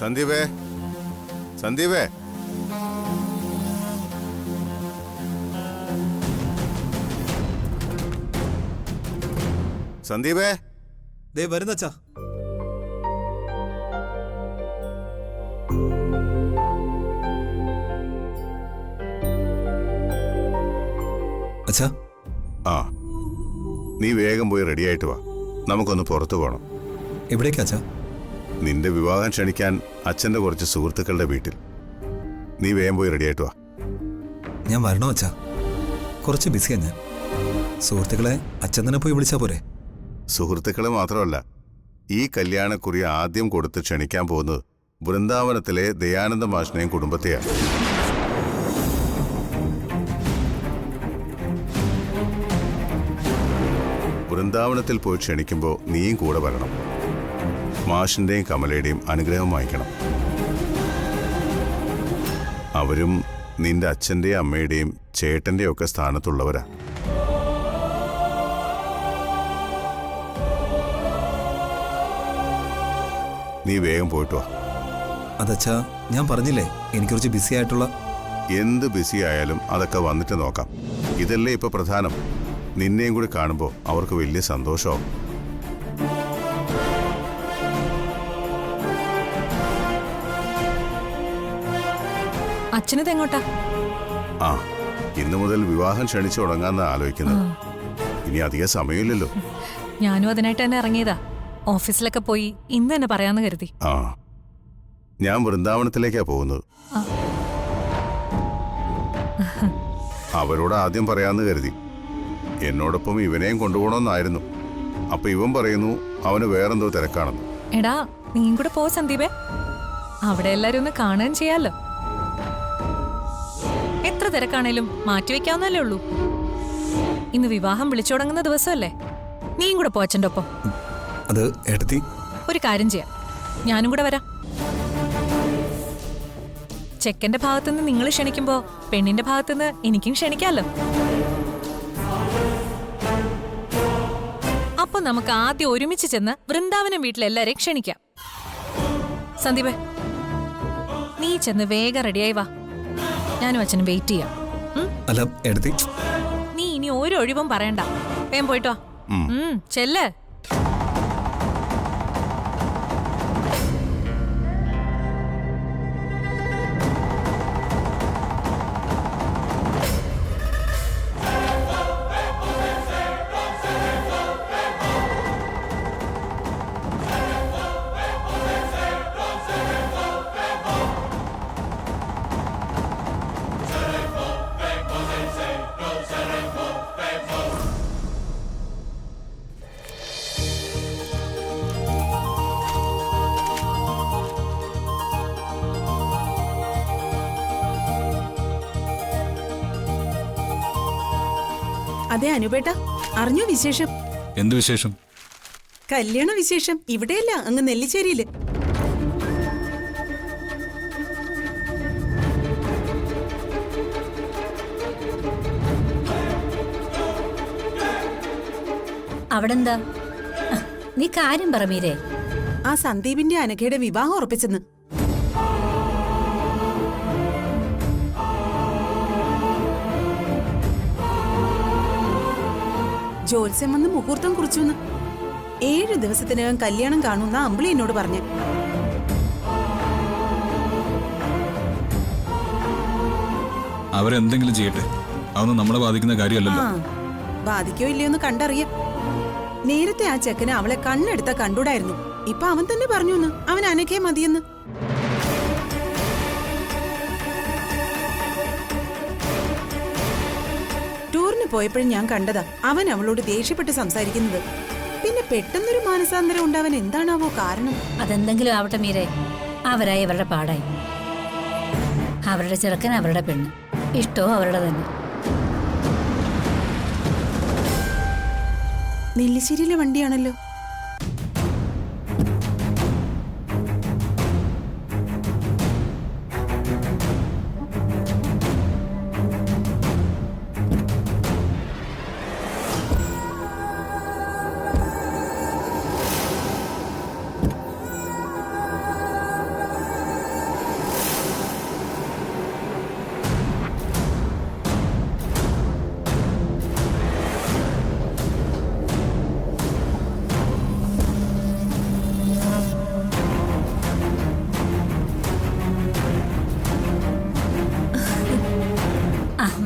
സന്ദീപേ, സന്ദീപേ. സന്ദീപേ, ദേ വരുന്നച്ചാ. അച്ഛാ. ആ, നീ വേഗം പോയി റെഡിയായിട്ട് വാ. നമുക്കൊന്ന് പുറത്തു പോകണം. എവിടേക്കാ അച്ഛാ? നിന്റെ വിവാഹം ക്ഷണിക്കാൻ അച്ഛൻ്റെ കുറച്ച് സുഹൃത്തുക്കളുടെ വീട്ടിൽ. നീ വേഗം പോയി റെഡിയായിട്ട് വാ. ഞാൻ വരണോ അച്ഛാ? കുറച്ച് ബിസിയാ ഞാൻ. സുഹൃത്തുക്കളെ അച്ഛൻ തന്നെ പോയി വിളിച്ചാ പോരെ? സുഹൃത്തുക്കളെ മാത്രമല്ല, ഈ കല്യാണക്കുറി ആദ്യം കൊടുത്ത് ക്ഷണിക്കാൻ പോകുന്നത് വൃന്ദാവനത്തിലെ ദയാനന്ദ മാഷിനെയും കുടുംബത്തെയാണ്. വൃന്ദാവനത്തിൽ പോയി ക്ഷണിക്കുമ്പോൾ നീയും കൂടെ വരണം. മാഷിന്റെയും കമലയുടെയും അനുഗ്രഹം വാങ്ങിക്കണം. അവരും നിന്റെ അച്ഛൻ്റെയും അമ്മയുടെയും ചേട്ടൻ്റെയും ഒക്കെ സ്ഥാനത്തുള്ളവരാ. നീ വേഗം പോയിട്ട് വാ. അതച്ഛാ, ഞാൻ പറഞ്ഞില്ലേ എനിക്ക് കുറച്ച് ബിസി ആയിട്ടുള്ള. എന്ത് ബിസി ആയാലും അതൊക്കെ വന്നിട്ട് നോക്കാം. ഇതല്ലേ ഇപ്പൊ പ്രധാനം. നിന്നെയും കൂടി കാണുമ്പോൾ അവർക്ക് വലിയ സന്തോഷമാവും. അച്ഛനതെങ്ങോട്ടാ? ആ, ഇന്നു മുതൽ വിവാഹം ക്ഷണിച്ചു തുടങ്ങാന്ന് ആലോചിക്കുന്നത്. ഇനി അധികം സമയമില്ലല്ലോ. ഞാനും അതിനായിട്ട് തന്നെ ഇറങ്ങിയതാ. ഓഫീസിലൊക്കെ പോയി ഇന്ന് തന്നെ പറയാന്ന് കരുതി. ആ, ഞാൻ വൃന്ദാവനത്തിലേക്കാ പോകുന്നത്. അവരോട് ആദ്യം പറയാന്ന് കരുതി. എന്നോടൊപ്പം ഇവനെയും കൊണ്ടുപോകണമെന്നായിരുന്നു. അപ്പൊ ഇവൻ പറയുന്നു അവന് വേറെന്തോ തിരക്കാണെന്ന്. എടാ, നീയും കൂടെ പോ സന്ദീപേ. അവിടെ എല്ലാരും ഒന്ന് കാണുകയും ചെയ്യാലോ. എത്ര തിരക്കാണേലും മാറ്റിവെക്കാവുന്നല്ലേ ഉള്ളൂ. ഇന്ന് വിവാഹം വിളിച്ചു തുടങ്ങുന്ന ദിവസമല്ലേ. നീയും കൂടെ പോ അച്ഛൻ്റെ ഒപ്പം. അത് ഏട്ടത്തി. ഒരു കാര്യം ചെയ്യാം, ഞാനും കൂടെ വരാം. ചെക്കന്റെ ഭാഗത്തുനിന്ന് നിങ്ങൾ ക്ഷണിക്കുമ്പോ പെണ്ണിന്റെ ഭാഗത്തുനിന്ന് എനിക്കും ക്ഷണിക്കാലോ. അപ്പൊ നമുക്ക് ആദ്യം ഒരുമിച്ച് ചെന്ന് വൃന്ദാവനം വീട്ടിലെല്ലാരെയും ക്ഷണിക്കാം. സന്ദീപേ, നീ ചെന്ന് വേഗം റെഡിയായി വാ. ഞാനും അച്ഛനും വെയിറ്റ് ചെയ്യാം. അല്ല ഏട്ടത്തി, നീ ഇനി ഒരു ഒഴിവും പറയണ്ട. വേഗം പോയിട്ട് വാ. ചെല്ല്. അതെ അനുപേട്ട, അറിഞ്ഞോ വിശേഷം? എന്ത് വിശേഷം? കല്യാണ വിശേഷം. ഇവിടെയല്ല, അങ്ങ് നെല്ലിച്ചേരിയില്. അവിടെന്താ? നീ കാര്യം പറ മീരേ. ആ സന്ദീപിന്റെ അനഘയുടെ വിവാഹം ഉറപ്പിച്ചെന്ന്. ജോത്സ്യം വന്ന് മുഹൂർത്തം കുറിച്ചു. 7 ദിവസത്തിനകം കല്യാണം കാണുന്ന അമ്പിളി എന്നോട് പറഞ്ഞു. അവരെന്തെങ്കിലും ചെയ്യട്ടെ, അതൊന്നും നമ്മളെ ബാധിക്കുന്ന കാര്യമല്ലല്ലോ. ബാധിക്കോ ഇല്ലയോന്ന് കണ്ടറിയാം. നേരത്തെ ആ ചെക്കന് അവളെ കണ്ണെടുത്ത കണ്ടൂടായിരുന്നു. ഇപ്പൊ അവൻ തന്നെ പറഞ്ഞു അവൻ അനഘയെ മതിയെന്ന്. ടൂറിന് പോയപ്പോഴും ഞാൻ കണ്ടതാ അവൻ അവളോട് ദേഷ്യപ്പെട്ട് സംസാരിക്കുന്നത്. പിന്നെ പെട്ടെന്നൊരു മാനസാന്തരം ഉണ്ടാവാൻ എന്താണാവോ കാരണം? അതെന്തെങ്കിലും ആവട്ടെ മീരേ, അവരായി അവരുടെ പാടായി. അവരുടെ ചെറുക്കൻ അവരുടെ പെണ്ണ്, ഇഷ്ടവും അവരുടെ തന്നെ. നെല്ലിശ്ശേരിയിലെ വണ്ടിയാണല്ലോ.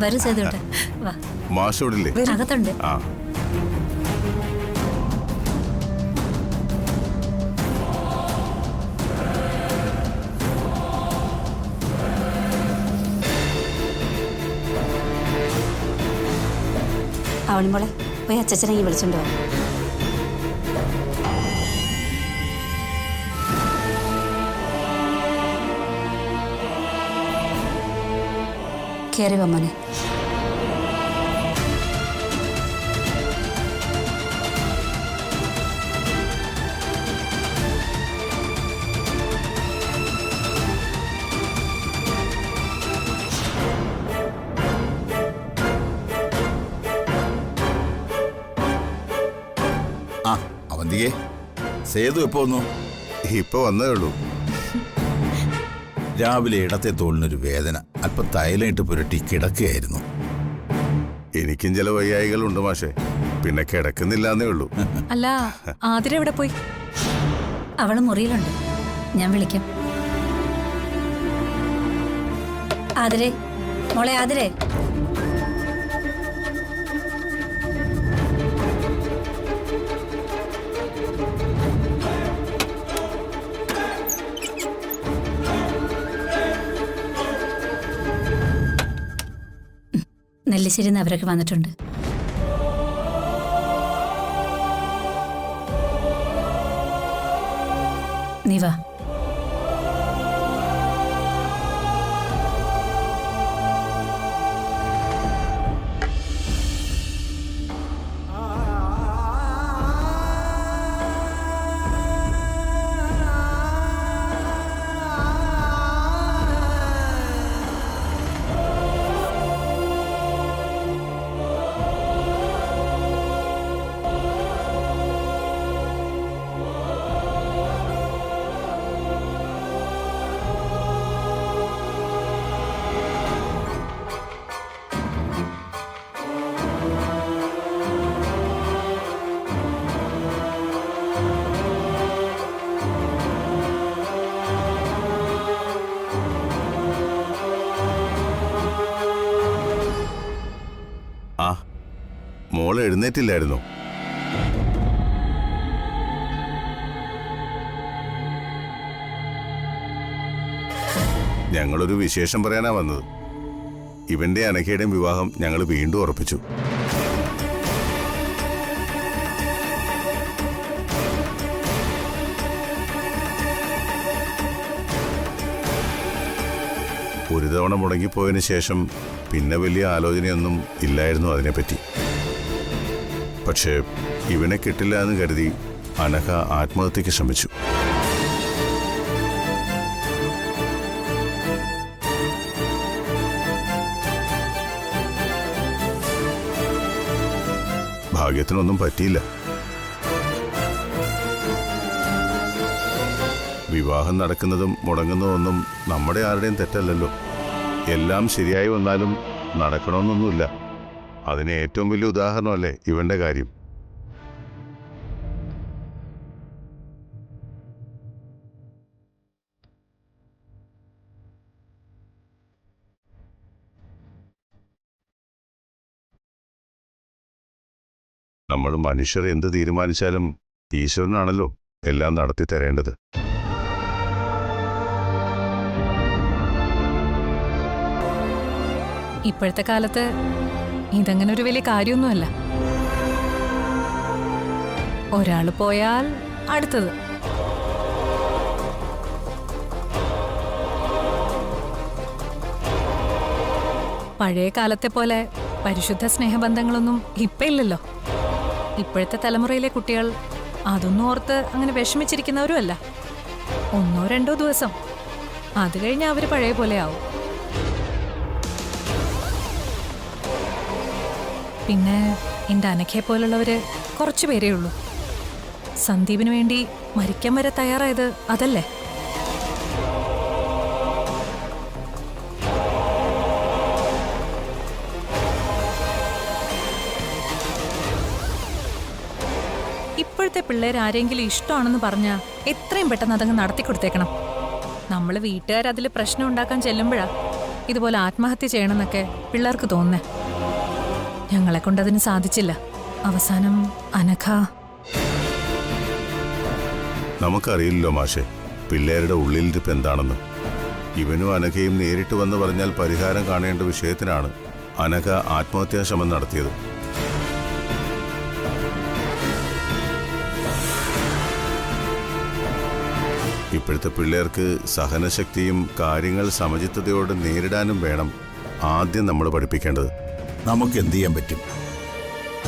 വരൂ സേതുട്ട, വാ. മാഷ് ഇവിടെ ഇല്ലേ? അകത്തുണ്ട്. ആ അവളിമോളെ പോയി അച്ഛനെ വിളിച്ചോണ്ടോ. കേറി വമ്മനെ. ആ അവന്തികെ, സേതു എപ്പോ വന്നു? ഇപ്പൊ വന്നേ ഉള്ളൂ. രാവിലെ ഇടത്തെ തോളിനൊരു വേദന, അല്പം തൈലമിട്ട് പുരട്ടി കിടക്കുകയായിരുന്നു. എനിക്കും ചില വയ്യായികളുണ്ട് മാഷെ, പിന്നെ കിടക്കുന്നില്ലാന്നേ ഉള്ളൂ. അല്ല, ആതിര എവിടെ പോയി? അവള് മുറിയിലുണ്ട്, ഞാൻ വിളിക്കാം. ആതിരേ, മോളെ ആതിരേ. നെല്ലിശ്ശേരിയിൽ നിന്ന് അവരൊക്കെ വന്നിട്ടുണ്ട്. നീ വാ. ആ മോള് എഴുന്നേറ്റില്ലായിരുന്നോ? ഞങ്ങളൊരു വിശേഷം പറയാനാ വന്നത്. ഇവന്റെ അനഘയുടെയും വിവാഹം ഞങ്ങൾ വീണ്ടും ഉറപ്പിച്ചു. ഒരു തവണ മുടങ്ങിപ്പോയതിനു ശേഷം പിന്നെ വലിയ ആലോചനയൊന്നും ഇല്ലായിരുന്നു അതിനെപ്പറ്റി. പക്ഷേ ഇവനെ കിട്ടില്ല എന്ന് കരുതി അനഘ ആത്മഹത്യക്ക് ശ്രമിച്ചു. ഭാഗ്യത്തിനൊന്നും പറ്റിയില്ല. വിവാഹം നടക്കുന്നതും മുടങ്ങുന്നതൊന്നും നമ്മുടെ ആരുടെയും തെറ്റല്ലല്ലോ. എല്ലാം ശരിയായി വന്നാലും നടക്കണമെന്നൊന്നുമില്ല. അതിന് ഏറ്റവും വലിയ ഉദാഹരണമല്ലേ ഇവന്റെ കാര്യം. നമ്മൾ മനുഷ്യർ എന്ത് തീരുമാനിച്ചാലും ഈശ്വരനാണല്ലോ എല്ലാം നടത്തി തരേണ്ടത്. ഇപ്പോഴത്തെ കാലത്ത് ഇതങ്ങനെ ഒരു വലിയ കാര്യമൊന്നുമല്ല. ഒരാൾ പോയാൽ അടുത്തത്. പഴയ കാലത്തെ പോലെ പരിശുദ്ധ സ്നേഹബന്ധങ്ങളൊന്നും ഇപ്പം ഇല്ലല്ലോ. ഇപ്പോഴത്തെ തലമുറയിലെ കുട്ടികൾ അതൊന്നും ഓർത്ത് അങ്ങനെ വിഷമിച്ചിരിക്കുന്നവരുമല്ല. 1-2 ദിവസം, അത് കഴിഞ്ഞ് അവർ പഴയ പോലെ ആവും. പിന്നെ എൻ്റെ അനഘയെ പോലുള്ളവര് കുറച്ചു പേരേ ഉള്ളൂ. സന്ദീപിന് വേണ്ടി മരിക്കാൻ വരെ തയ്യാറായത് അതല്ലേ? ഇപ്പോഴത്തെ പിള്ളേർ ആരെങ്കിലും ഇഷ്ടമാണെന്ന് പറഞ്ഞാൽ എത്രയും പെട്ടെന്ന് അതങ്ങ് നടത്തി കൊടുത്തേക്കണം. നമ്മൾ വീട്ടുകാർ അതിൽ പ്രശ്നം ഉണ്ടാക്കാൻ ചെല്ലുമ്പോഴാ ഇതുപോലെ ആത്മഹത്യ ചെയ്യണമെന്നൊക്കെ പിള്ളേർക്ക് തോന്നേ. ഞങ്ങളെ കൊണ്ടതിന് സാധിച്ചില്ല. അവസാനം അനഘ. നമുക്കറിയില്ലല്ലോ മാഷെ പിള്ളേരുടെ ഉള്ളിലിരിപ്പ് എന്താണെന്ന്. ഇവനും അനഘയും നേരിട്ട് വന്ന് പറഞ്ഞാൽ പരിഹാരം കാണേണ്ട വിഷയത്തിനാണ് അനഘ ആത്മഹത്യാശ്രമം നടത്തിയത്. ഇപ്പോഴത്തെ പിള്ളേർക്ക് സഹനശക്തിയും കാര്യങ്ങൾ സമചിത്തതയോടെ നേരിടാനും വേണം ആദ്യം നമ്മൾ പഠിപ്പിക്കേണ്ടത്. നമുക്ക് എന്ത് ചെയ്യാൻ പറ്റും?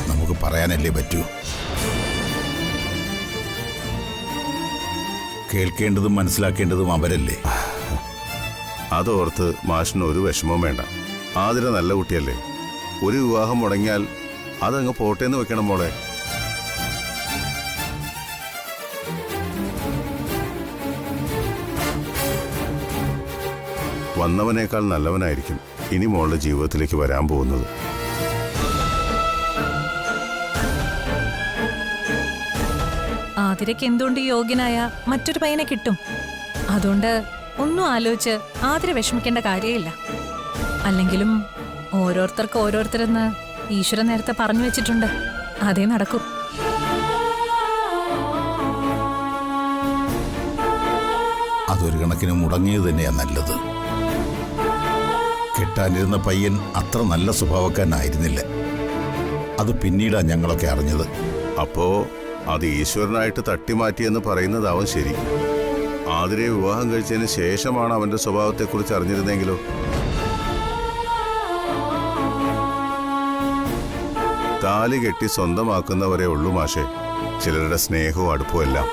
നമുക്ക് പറയാനല്ലേ പറ്റൂ. കേൾക്കേണ്ടതും മനസ്സിലാക്കേണ്ടതും അവരല്ലേ. അതോർത്ത് മാഷിന് ഒരു വിഷമവും വേണ്ട. ആതിര നല്ല കുട്ടിയല്ലേ. ഒരു വിവാഹം മുടങ്ങിയാൽ അതങ്ങ് പോട്ടേന്ന് വെക്കണം മോളെ. വന്നവനേക്കാൾ നല്ലവനായിരിക്കും ഇനി മോളുടെ ജീവിതത്തിലേക്ക് വരാൻ പോകുന്നത്. ആതിരയ്ക്ക് എന്തുകൊണ്ട് യോഗ്യനായ മറ്റൊരു പയ്യനെ കിട്ടും. അതുകൊണ്ട് ഒന്നും ആലോചിച്ച് ആതിര വിഷമിക്കേണ്ട കാര്യമില്ല. അല്ലെങ്കിലും ഓരോരുത്തർക്ക് ഓരോരുത്തരെന്ന് ഈശ്വരൻ നേരത്തെ പറഞ്ഞു വെച്ചിട്ടുണ്ട്. അതേ നടക്കൂ. അതൊരു കണക്കിന് മുടങ്ങിയത് തന്നെയാ നല്ലത്. കെട്ടാനിരുന്ന പയ്യൻ അത്ര നല്ല സ്വഭാവക്കാരനായിരുന്നില്ല. അത് പിന്നീടാ ഞങ്ങളൊക്കെ അറിഞ്ഞത്. അപ്പോ അത് ഈശ്വരനായിട്ട് തട്ടിമാറ്റിയെന്ന് പറയുന്നതാവും ശരി. ആതിരയെ വിവാഹം കഴിച്ചതിന് ശേഷമാണ് അവന്റെ സ്വഭാവത്തെക്കുറിച്ച് അറിഞ്ഞിരുന്നെങ്കിലോ? താലി കെട്ടി സ്വന്തമാക്കുന്നവരെ ഉള്ളൂ മാഷെ ചിലരുടെ സ്നേഹവും അടുപ്പവും എല്ലാം.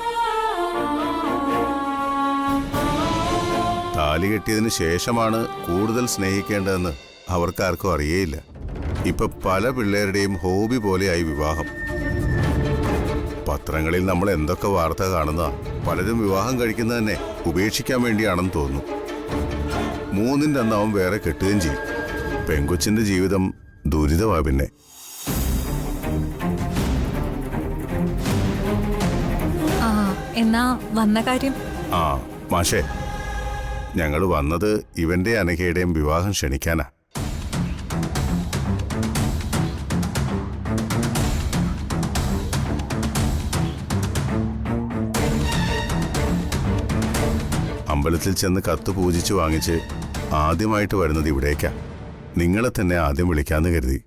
താലി കെട്ടിയതിന് ശേഷമാണ് കൂടുതൽ സ്നേഹിക്കേണ്ടതെന്ന് അവർക്കാർക്കും അറിയേയില്ല. ഇപ്പൊ പല പിള്ളേരുടെയും ഹോബി പോലെയായി വിവാഹം. പത്രങ്ങളിൽ നമ്മൾ എന്തൊക്കെ വാർത്ത കാണുന്ന, പലരും വിവാഹം കഴിക്കുന്നത് തന്നെ ഉപേക്ഷിക്കാൻ വേണ്ടിയാണെന്ന് തോന്നുന്നു. മൂന്നിൻ്റെ അന്ന് അവൻ വേറെ കെട്ടുകയും ചെയ്യും. പെങ്കൊച്ചിന്റെ ജീവിതം ദുരിതമാ. പിന്നെ എന്നാ വന്ന കാര്യം? ആ മാഷേ, ഞങ്ങൾ വന്നത് ഇവന്റെ അനഘയുടെയും വിവാഹം ക്ഷണിക്കാനാ. അമ്പലത്തിൽ ചെന്ന് കത്ത് പൂജിച്ചു വാങ്ങിച്ച് ആദ്യമായിട്ട് വരുന്നത് ഇവിടേക്കാ. നിങ്ങളെ തന്നെ ആദ്യം വിളിക്കാന്ന് കരുതി.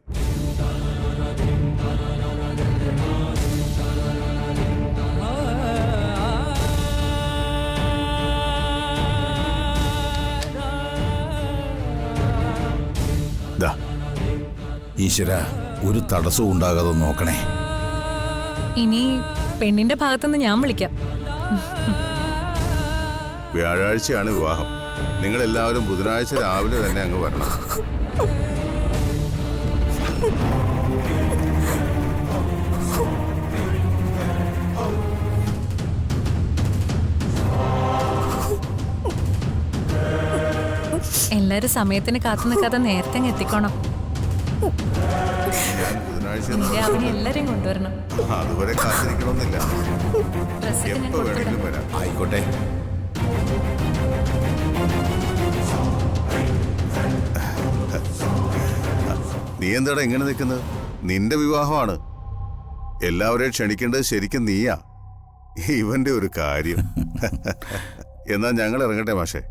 ഈശ്വര, ഒരു തടസ്സവും ഉണ്ടാകാതെ നോക്കണേ. ഇനി പെണ്ണിന്റെ ഭാഗത്തുനിന്ന് ഞാൻ വിളിക്കാം. വ്യാഴാഴ്ചയാണ് വിവാഹം. നിങ്ങളെല്ലാവരും ബുധനാഴ്ച രാവിലെ തന്നെ അങ്ങ് വരണം. എല്ലാരും സമയത്തിന് കാത്തു നിൽക്കാതെ നേരത്തെ അങ്ങ് എത്തിക്കോണം. അവനെ എല്ലാരെയും കൊണ്ടുവരണം. അതുവരെ കാത്തിരിക്കണമെന്നില്ല. എപ്പോ വേണമെങ്കിലും വരാം. ആയിക്കോട്ടെ. നീ എന്താടാ ഇങ്ങനെ നിൽക്കുന്നത്? നിന്റെ വിവാഹമാണ്. എല്ലാവരെയും ക്ഷണിക്കേണ്ടത് ശരിക്കും നീയാ. ഇവന്റെ ഒരു കാര്യം. എന്നാ ഞങ്ങൾ ഇറങ്ങട്ടെ മാഷെ.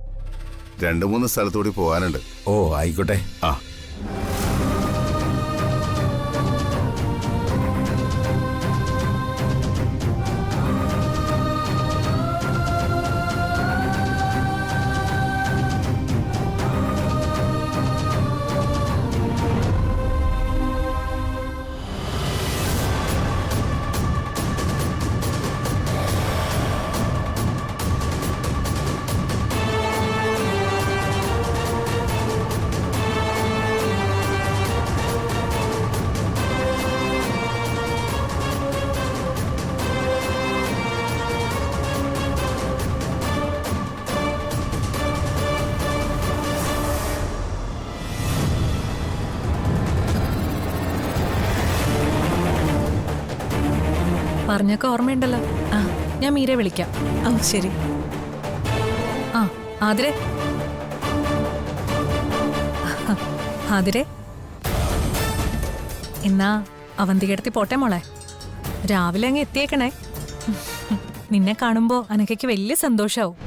2-3 സ്ഥലത്തൂടി പോകാനുണ്ട്. ഓ ആയിക്കോട്ടെ. ആ പറഞ്ഞൊക്കെ ഓർമ്മയുണ്ടല്ലോ. ആ ഞാൻ മീരെ വിളിക്കാം. ഓ ശരി. ആ ആതിരെ ആതിരെ, എന്നാ അവന്തികടത്തി പോട്ടെ മോളെ. രാവിലെ അങ്ങ് എത്തിയേക്കണേ. നിന്നെ കാണുമ്പോ അനക്കയ്ക്ക് വലിയ സന്തോഷാവും.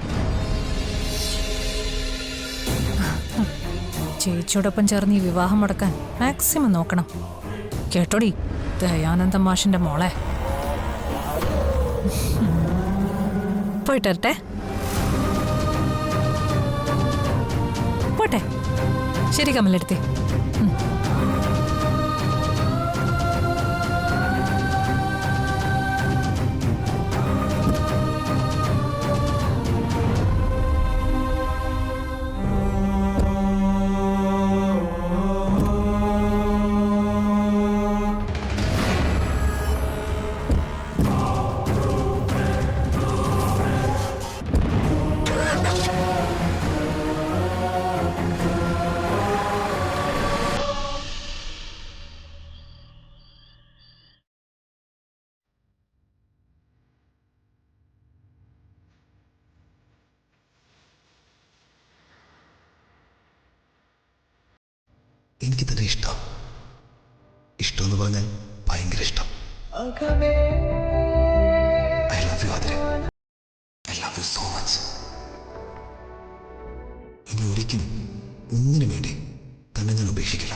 ചേച്ചിയോടൊപ്പം ചേർന്ന് ഈ വിവാഹം മുടക്കാൻ മാക്സിമം നോക്കണം. കേട്ടോടി ദയാനന്ദ മാഷിന്റെ മോളെ. പോയിട്ടെ പോട്ടെ. ശരി കമലെടുത്തി. എനിക്ക് തന്നെ ഇഷ്ടമെന്ന് പറഞ്ഞാൽ ഭയങ്കര ഇഷ്ടം. I love you Athira. I love you so much. ഇനി ഒരിക്കലും ഒന്നിനു വേണ്ടി തന്നെ ഞാൻ ഉപേക്ഷിക്കില്ല.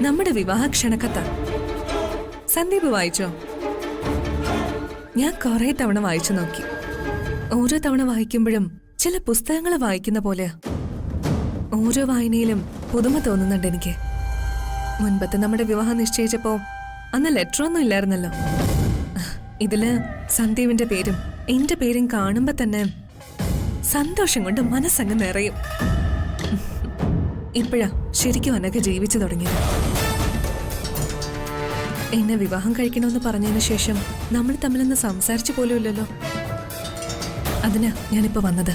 നമ്മുടെ വിവാഹ ക്ഷണക്കത്ത സന്ദീപ് വായിച്ചോ? ഞാൻ കുറെ തവണ വായിച്ചു നോക്കി. ഓരോ തവണ വായിക്കുമ്പോഴും ചില പുസ്തകങ്ങൾ വായിക്കുന്ന പോലെയാ. ഓരോ വായനയിലും പുതുമ തോന്നുന്നുണ്ട് എനിക്ക്. മുൻപത്തെ നമ്മുടെ വിവാഹം നിശ്ചയിച്ചപ്പോ അന്ന് ലെറ്ററൊന്നും ഇല്ലായിരുന്നല്ലോ. ഇതില് സന്ദീപിന്റെ പേരും എന്റെ പേരും കാണുമ്പോ തന്നെ സന്തോഷം കൊണ്ട് മനസ്സങ്ങ് നിറയും. ഇപ്പോഴാ ശരിക്കും അനക്ക് ജീവിച്ചു തുടങ്ങിയത്. എന്നെ വിവാഹം കഴിക്കണമെന്ന് പറഞ്ഞതിന് ശേഷം നമ്മൾ തമ്മിലൊന്ന് സംസാരിച്ചു പോലുമില്ലല്ലോ. അതിനാ ഞാനിപ്പോ വന്നത്.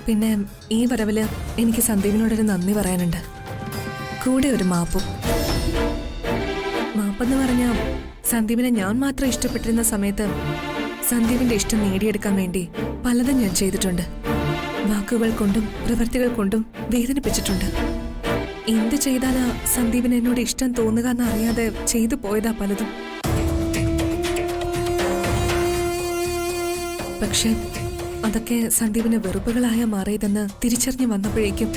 പിന്നെ ഈ വരവില് എനിക്ക് സന്ദീപിനോടൊരു നന്ദി പറയാനുണ്ട്. കൂടെ ഒരു മാപ്പും. മാപ്പെന്ന് പറഞ്ഞാ സന്ദീപിനെ ഞാൻ മാത്രം ഇഷ്ടപ്പെട്ടിരുന്ന സമയത്ത് സന്ദീപിന്റെ ഇഷ്ടം നേടിയെടുക്കാൻ വേണ്ടി പലതും ഞാൻ ചെയ്തിട്ടുണ്ട്. വാക്കുകൾ കൊണ്ടും പ്രവൃത്തികൾ കൊണ്ടും വേദനിപ്പിച്ചിട്ടുണ്ട്. എന്ത് ചെയ്താലാ സന്ദീപിന് എന്നോട് ഇഷ്ടം തോന്നുക എന്നറിയാതെ ചെയ്തു പോയതാ പലതും. പക്ഷെ അതൊക്കെ സന്ദീപിന് വെറുപ്പുകളായ മാറിയതെന്ന് തിരിച്ചറിഞ്ഞു വന്നപ്പോഴേക്കും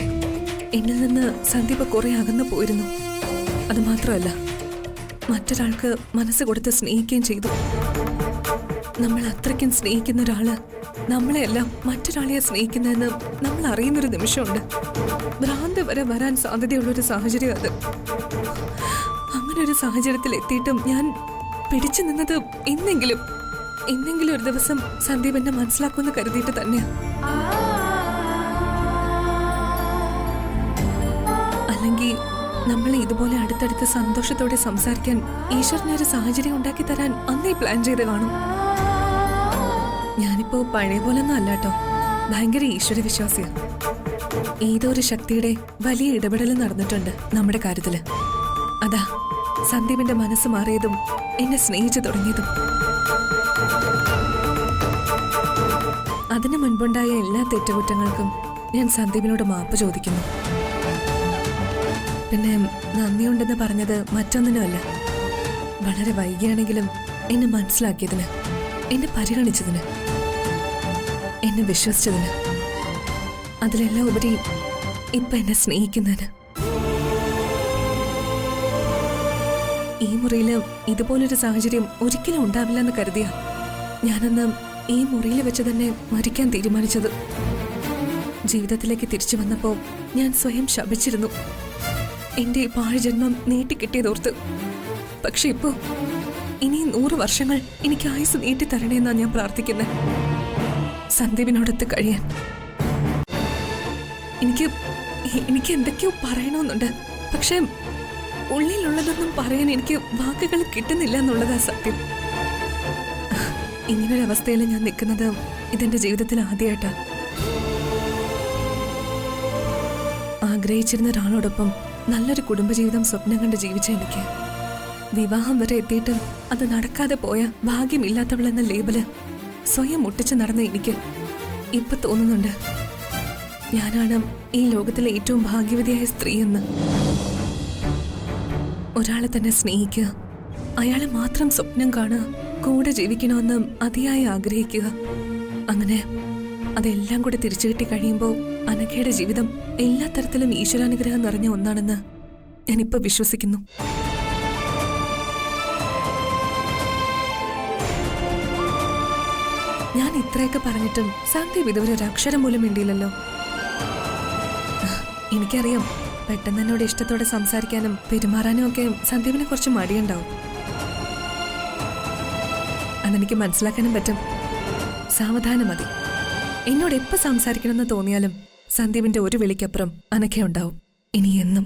എന്നിൽ നിന്ന് സന്ദീപ് കുറെ അകന്നു പോയിരുന്നു. അത് മാത്രമല്ല, മറ്റൊരാൾക്ക് മനസ്സ് കൊടുത്ത് സ്നേഹിക്കുകയും ചെയ്തു. നമ്മൾ അത്രയ്ക്കും സ്നേഹിക്കുന്ന ഒരാള് നമ്മളെല്ലാം മറ്റൊരാളെയാ സ്നേഹിക്കുന്നതെന്ന് നമ്മൾ അറിയുന്നൊരു നിമിഷമുണ്ട്. ഭ്രാന്ത് വരെ വരാൻ സാധ്യതയുള്ളൊരു സാഹചര്യം അത്. അങ്ങനെ ഒരു സാഹചര്യത്തിൽ എത്തിയിട്ടും ഞാൻ പിടിച്ചു നിന്നത് എന്നെങ്കിലും ഒരു ദിവസം സന്ദീപ് എന്നെ മനസ്സിലാക്കുമെന്ന് കരുതിയിട്ട് തന്നെയാ. അല്ലെങ്കിൽ നമ്മളെ ഇതുപോലെ അടുത്തടുത്ത് സന്തോഷത്തോടെ സംസാരിക്കാൻ ഈശ്വരനൊരു സാഹചര്യം ഉണ്ടാക്കി തരാൻ അന്നേ പ്ലാൻ ചെയ്ത് കാണും. ഞാനിപ്പോ പഴയ പോലൊന്നും അല്ലാട്ടോ, ഭയങ്കര ഈശ്വര വിശ്വാസിയാ. ഏതോ ഒരു ശക്തിയുടെ വലിയ ഇടപെടൽ നടന്നിട്ടുണ്ട് നമ്മുടെ കാര്യത്തില്. അതാ സന്ദീപിന്റെ മനസ്സ് മാറിയതും എന്നെ സ്നേഹിച്ചു തുടങ്ങിയതും. അതിനു മുൻപുണ്ടായ എല്ലാ തെറ്റുകുറ്റങ്ങൾക്കും ഞാൻ സന്ദീപിനോട് മാപ്പ് ചോദിക്കുന്നു. പിന്നെ നന്ദിയുണ്ടെന്ന് പറഞ്ഞത് മറ്റൊന്നിനുമല്ല, വളരെ വൈകിയാണെങ്കിലും എന്നെ മനസ്സിലാക്കിയതിന്, എന്നെ പരിഗണിച്ചതിന്, എന്നെ വിശ്വസിച്ചതിന്, അതിലെല്ലാം ഉപരി ഇപ്പൊ എന്നെ സ്നേഹിക്കുന്നതിന്. ഈ മുറിയില് ഇതുപോലൊരു സാഹചര്യം ഒരിക്കലും ഉണ്ടാവില്ലെന്ന് കരുതിയ ഞാനന്ന് ഈ മുറിയിൽ വെച്ച് തന്നെ മരിക്കാൻ തീരുമാനിച്ചത്. ജീവിതത്തിലേക്ക് തിരിച്ചു വന്നപ്പോ ഞാൻ സ്വയം ശപിച്ചിരുന്നു, എന്റെ പാഴ്ജന്മം നീട്ടിക്കിട്ടിയതോർത്ത്. പക്ഷെ ഇപ്പോ ഇനി 100 വർഷങ്ങൾ എനിക്ക് ആയുസ് നീട്ടിത്തരണേന്നാ ഞാൻ പ്രാർത്ഥിക്കുന്നത്, സന്ദീപിനോടൊത്ത് കഴിയാൻ. എനിക്ക് എന്തൊക്കെയോ പറയണമെന്നുണ്ട്. പക്ഷെ ഉള്ളിലുള്ളതൊന്നും പറയാൻ എനിക്ക് വാക്കുകൾ കിട്ടുന്നില്ല എന്നുള്ളതാ സത്യം. ഇങ്ങനൊരവസ്ഥയിൽ ഞാൻ നിൽക്കുന്നത് ഇതെന്റെ ജീവിതത്തിൽ ആദ്യമായിട്ടാ. ആഗ്രഹിച്ചിരുന്ന ഒരാളോടൊപ്പം നല്ലൊരു കുടുംബജീവിതം സ്വപ്നം കണ്ട് ജീവിച്ച എനിക്ക് വിവാഹം വരെ എത്തിയിട്ടും അത് നടക്കാതെ പോയ ഭാഗ്യമില്ലാത്തവളെന്ന ലേബല് സ്വയം മുട്ടിച്ച് നടന്ന എനിക്ക് ഇപ്പൊ തോന്നുന്നുണ്ട് ഞാനാണ് ഈ ലോകത്തിലെ ഏറ്റവും ഭാഗ്യവതിയായ സ്ത്രീയെന്ന്. ഒരാളെ തന്നെ സ്നേഹിക്കുക, അയാളെ മാത്രം സ്വപ്നം കാണുക, കൂടെ ജീവിക്കണമെന്ന് അതിയായി ആഗ്രഹിക്കുക. അങ്ങനെ അതെല്ലാം കൂടെ തിരിച്ചു കിട്ടി കഴിയുമ്പോൾ അനഘയുടെ ജീവിതം എല്ലാ തരത്തിലും ഈശ്വരാനുഗ്രഹം നിറഞ്ഞ ഒന്നാണെന്ന് ഞാനിപ്പോ വിശ്വസിക്കുന്നു. ഞാൻ ഇത്രയൊക്കെ പറഞ്ഞിട്ടും സന്ദീപ് ഇതുവരെ ഒരു അക്ഷരം പോലും വേണ്ടിയില്ലല്ലോ. എനിക്കറിയാം, പെട്ടെന്ന് എന്നോട് ഇഷ്ടത്തോടെ സംസാരിക്കാനും പെരുമാറാനും ഒക്കെ സന്ദീപിനെ കുറച്ച് മടിയുണ്ടാവും. അതെനിക്ക് മനസ്സിലാക്കാനും പറ്റും. സാവധാനം മതി. എന്നോട് എപ്പോ സംസാരിക്കണമെന്ന് തോന്നിയാലും സന്ദീപിന്റെ ഒരു വിളിക്കപ്പുറം അനഘയുണ്ടാവും ഇനി എന്നും.